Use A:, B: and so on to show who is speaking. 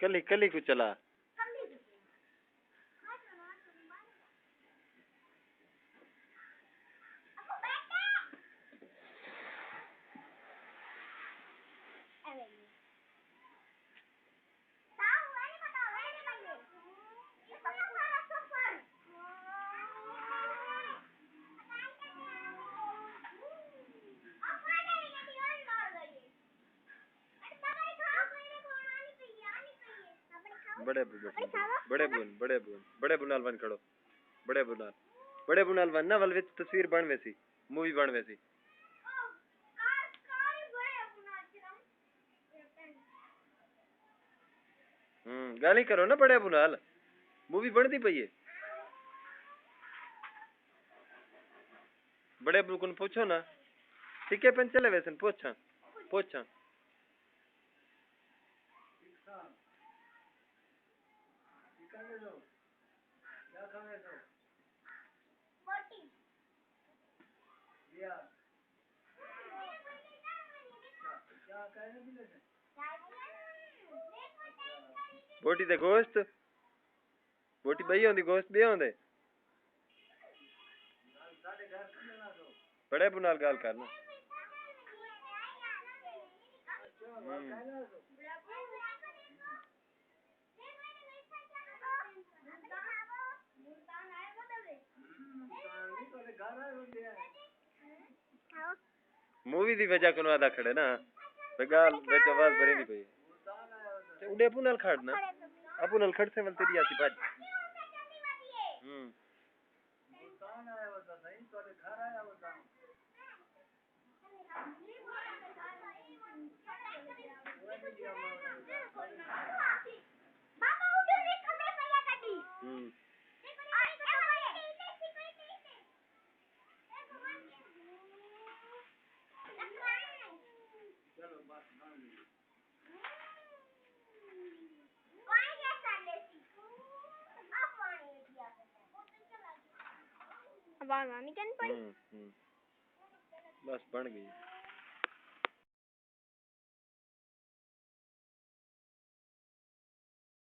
A: कली कली को चला बड़े बुनाल बन खड़ो बड़े बुनाल बन ना वल विच तस्वीर बन वैसी मूवी बन वैसी गाली करो ना बड़े बुनाल मूवी बनती पई है बड़े अबू को पूछो ना टिके पेन चले वैसे पूछा बोटी दे गोश्त बोटी बही होंदी गोश्त बे होंदे बड़े बुनाल गाल करना मूवी दी वजह कनो आदा खड़े ना गाल विच आवाज भरी नहीं पई उडे अपू नाल खड़ना अपू नाल खड़ से वल तेरी आसी भाज मुल्तान आया होता सही तोरे घर आया होता बाबा उठो रे खमे पया कडी चलो बात मान ली अब आना नहीं पड़ी बस बन गई।